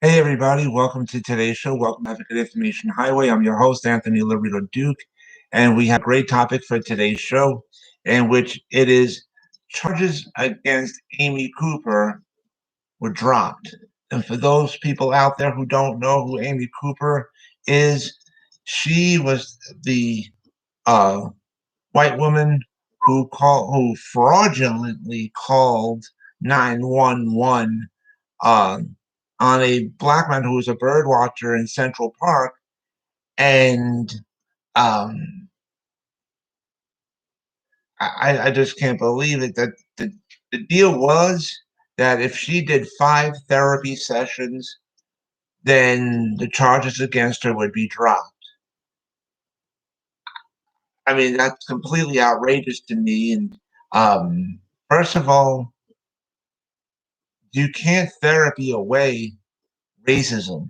Hey everybody, welcome to today's show. Welcome to Advocate Information Highway. I'm your host, Anthony Lorito-Duke, and we have a great topic for today's show, in which it is charges against Amy Cooper were dropped. And for those people out there who don't know who Amy Cooper is, she was the uh, white woman who fraudulently called 911 uh, on a black man who was a bird watcher in Central Park. And um, I just can't believe it. That the deal was that if she did 5 therapy sessions, then the charges against her would be dropped. I mean, that's completely outrageous to me. And first of all, you can't therapy away racism,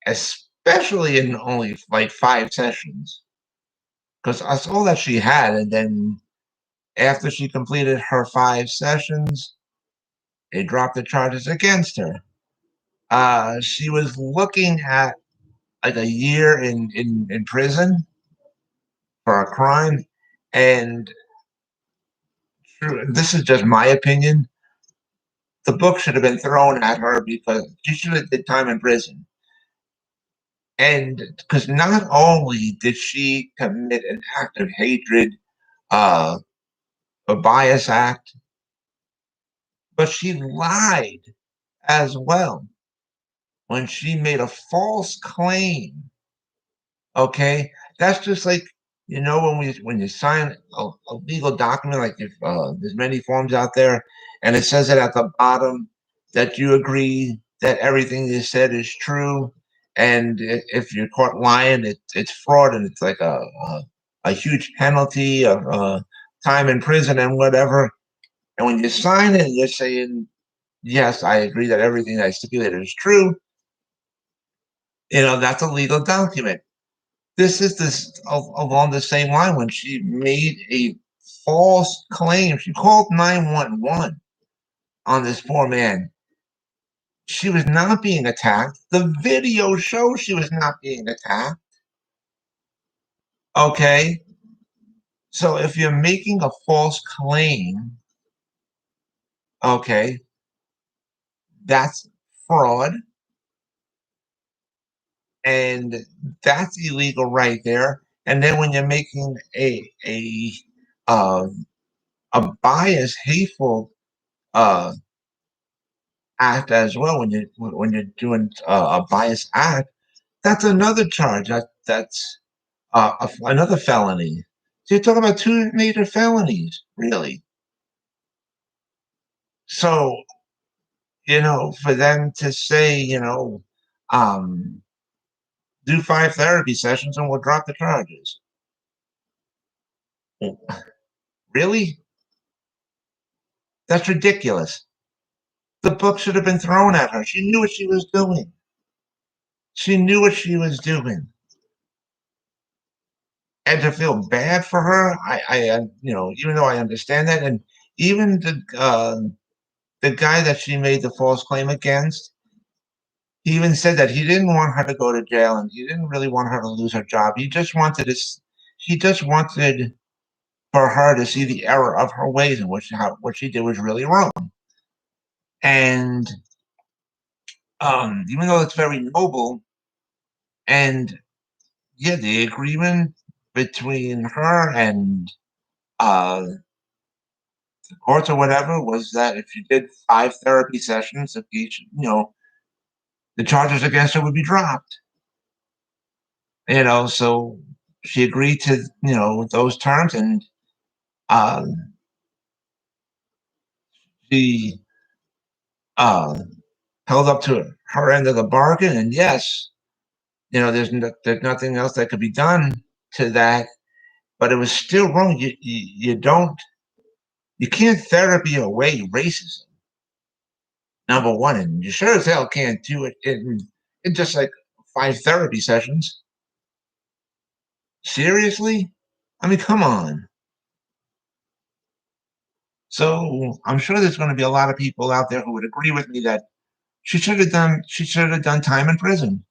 especially in only like 5 sessions. Because that's all that she had. And then after she completed her 5 sessions, they dropped the charges against her. She was looking at like a year in prison for a crime. And this is just my opinion. The book should have been thrown at her because she should have did time in prison. And because not only did she commit an act of hatred, uh, a bias act, but she lied as well when she made a false claim. Okay, that's just like when you sign a legal document, like if there's many forms out there, and it says it at the bottom that you agree that everything you said is true, and if you're caught lying, it's fraud, and it's like a huge penalty of time in prison and whatever. And when you sign it, you're saying, yes, I agree that everything I stipulated is true. That's a legal document. This is along the same line when she made a false claim. She called 911 on this poor man. She was not being attacked. The video shows she was not being attacked. Okay. So if you're making a false claim, okay, that's fraud, and that's illegal right there. And then when you're making uh, a bias, hateful uh, act as well, when you're doing a bias act, that's another charge. That's another felony. So you're talking about 2 major felonies, really. So for them to say, um, do 5 therapy sessions and we'll drop the charges. Really? That's ridiculous. The book should have been thrown at her. She knew what she was doing. She knew what she was doing. And to feel bad for her, even though I understand that, and even the guy that she made the false claim against, he even said that he didn't want her to go to jail, and he didn't really want her to lose her job. He just wanted for her to see the error of her ways, and what she did was really wrong. And even though it's very noble, and yeah, the agreement between her and the courts or whatever was that if she did 5 therapy sessions of each, the charges against her would be dropped. So she agreed to those terms, and um, she uh, held up to her end of the bargain. And yes, there's nothing else that could be done to that, but it was still wrong. You can't therapy away racism. Number one, and you sure as hell can't do it in just like 5 therapy sessions. Seriously? I mean, come on. So I'm sure there's going to be a lot of people out there who would agree with me that She should have done time in prison.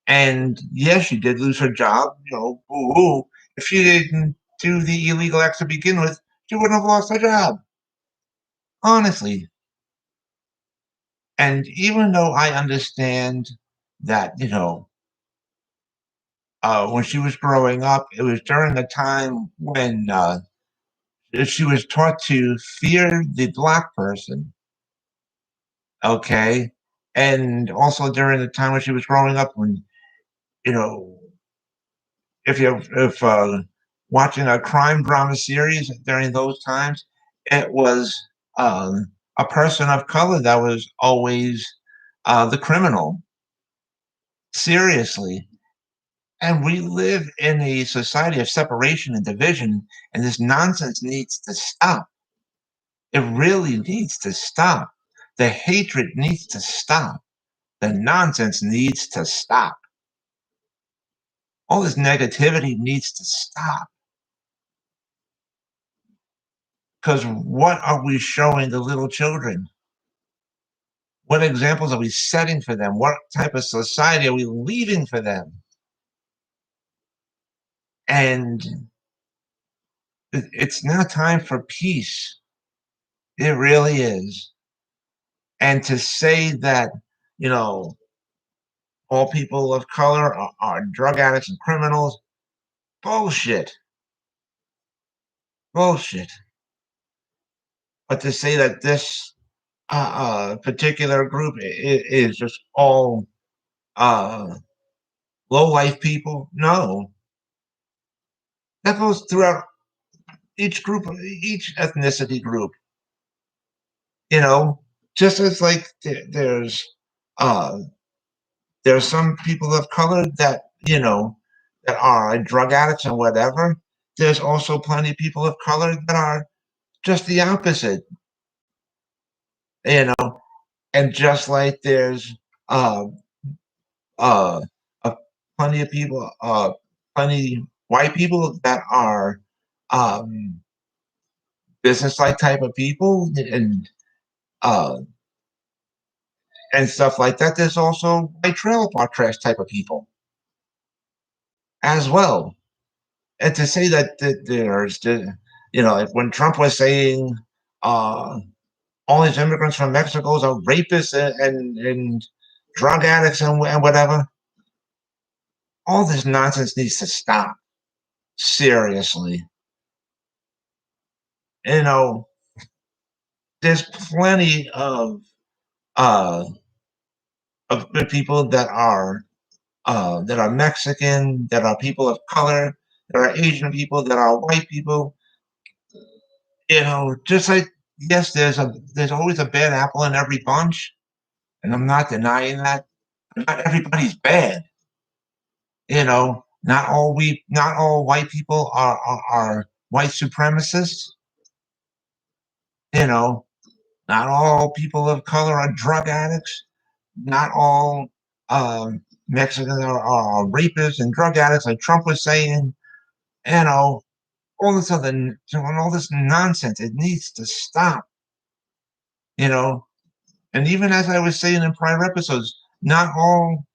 And yes, she did lose her job. Boo-hoo. If she didn't do the illegal acts to begin with, she wouldn't have lost her job. Honestly. And even though I understand that, when she was growing up, it was during a time when she was taught to fear the black person. Okay. And also during the time when she was growing up, when, you know, if watching a crime drama series during those times, it was a person of color that was always the criminal. Seriously. And we live in a society of separation and division, and this nonsense needs to stop. It really needs to stop. The hatred needs to stop. The nonsense needs to stop. All this negativity needs to stop. Because what are we showing the little children? What examples are we setting for them? What type of society are we leaving for them? And it's now time for peace. It really is. And to say that, you know, all people of color are drug addicts and criminals, bullshit. Bullshit. But to say that this particular group is just all uh, low life people, no. That goes throughout each group, each ethnicity group. You know, just as like uh, there's some people of color that that are drug addicts and whatever. There's also plenty of people of color that are just the opposite. You know, and just like there's uh, uh, uh, plenty of people, plenty white people that are um, business-like type of people uh, and stuff like that. There's also white trailer park trash type of people as well. And to say that there's like when Trump was saying uh, all these immigrants from Mexico are rapists and drug addicts and whatever, all this nonsense needs to stop. Seriously. You know, there's plenty uh of good people that are Mexican, that are people of color, that are Asian people, that are white people. Just like yes, there's always a bad apple in every bunch, and I'm not denying that. Not everybody's bad. Not all white people are white supremacists. You know, not all people of color are drug addicts. Not all Mexicans are rapists and drug addicts, like Trump was saying. You know, all this nonsense. It needs to stop. You know, and even as I was saying in prior episodes, not all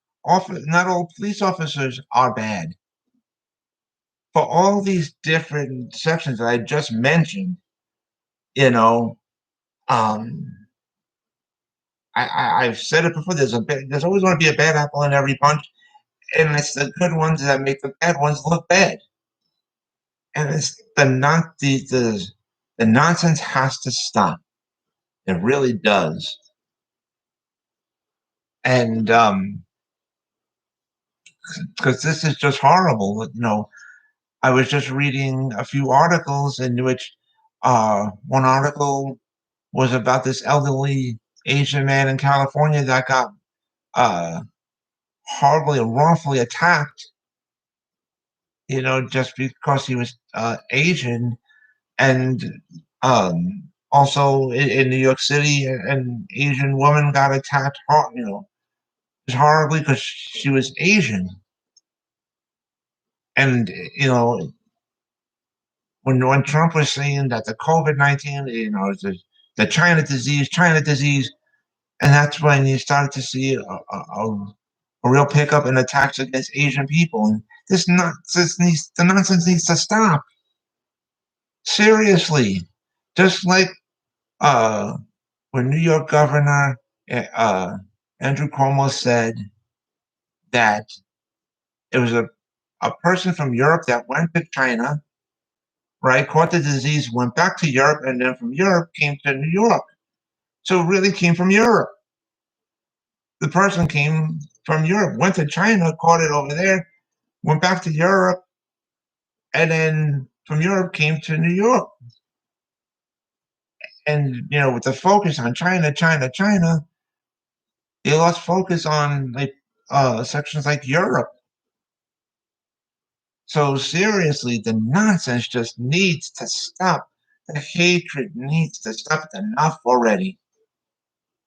police officers are bad. For all these different sections that I just mentioned, you know, um, I've said it before. There's always going to be a bad apple in every bunch, and it's the good ones that make the bad ones look bad. And it's the nonsense has to stop. It really does. And because this is just horrible. I was just reading a few articles in which one article was about this elderly Asian man in California that got uh, horribly and wrongfully attacked, just because he was Asian. And also in New York City, an Asian woman got attacked, horribly because she was Asian. And when Trump was saying that the COVID-19, is the China disease, And that's when you start to see a real pickup in attacks against Asian people. And the nonsense needs to stop. Seriously. Just like uh, when New York Governor uh, Andrew Cuomo said that it was a person from Europe that went to China, right, caught the disease, went back to Europe, and then from Europe came to New York. So it really came from Europe. The person came from Europe, went to China, caught it over there, went back to Europe, and then from Europe came to New York. And with the focus on China, China, China, they lost focus on like sections like Europe. So seriously, the nonsense just needs to stop. The hatred needs to stop. Enough already.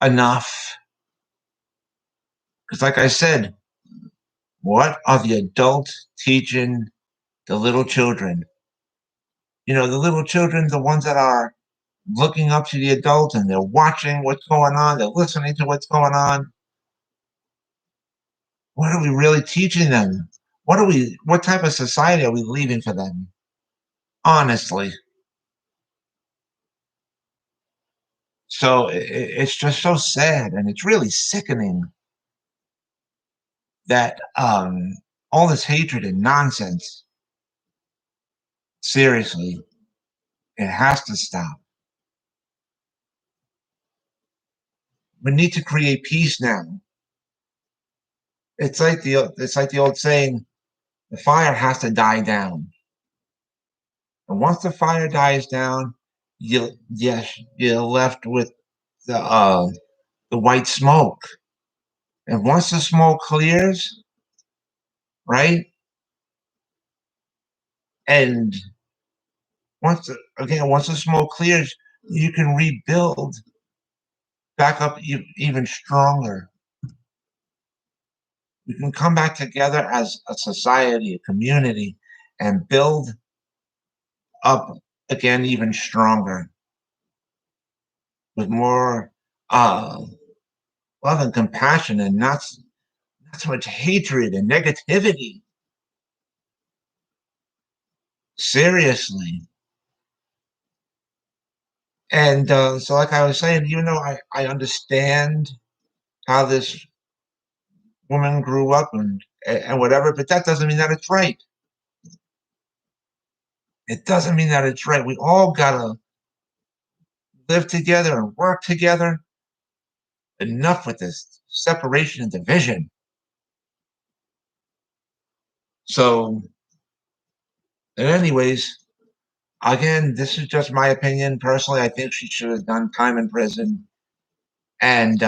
Enough. Because like I said, what are the adults teaching the little children? The little children, the ones that are looking up to the adults and they're watching what's going on, they're listening to what's going on. What are we really teaching them? What type of society are we leaving for them? Honestly. So it's just so sad, and it's really sickening that all this hatred and nonsense, seriously, it has to stop. We need to create peace now. It's like the old saying, the fire has to die down. And once the fire dies down, you're left with the white smoke. And once the smoke clears, right? And once the smoke clears, you can rebuild back up even stronger. We can come back together as a society, a community, and build up again even stronger with more love and compassion, and not so much hatred and negativity. Seriously. And so, like I was saying, I understand how this woman grew up and whatever, but that doesn't mean that it's right. It doesn't mean that it's right. We all gotta live together and work together. Enough with this separation and division. So, anyways, again, this is just my opinion. Personally, I think she should have done time in prison. And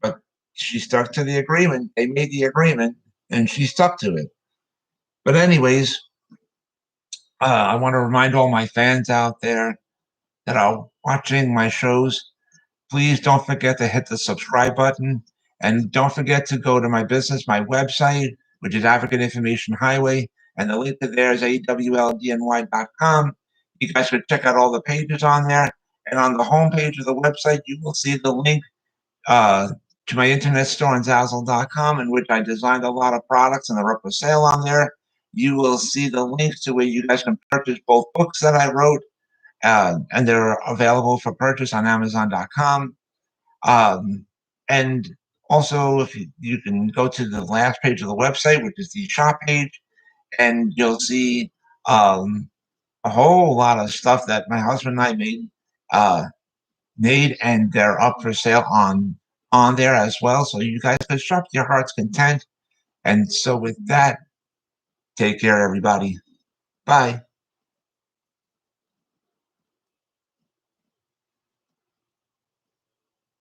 but she stuck to the agreement. They made the agreement, and she stuck to it. But anyways, I want to remind all my fans out there that are watching my shows, please don't forget to hit the subscribe button. And don't forget to go to my business, my website, which is African Information Highway. And the link to there is awldny.com. You guys could check out all the pages on there. And on the homepage of the website, you will see the link uh, to my internet store on Zazzle.com, in which I designed a lot of products and they're up for sale on there. You will see the links to where you guys can purchase both books that I wrote, and they're available for purchase on Amazon.com. And also, if you can go to the last page of the website, which is the shop page, and you'll see a whole lot of stuff that my husband and I made, and they're up for sale on there as well. So you guys can shop your heart's content. And so with that, take care, everybody. Bye.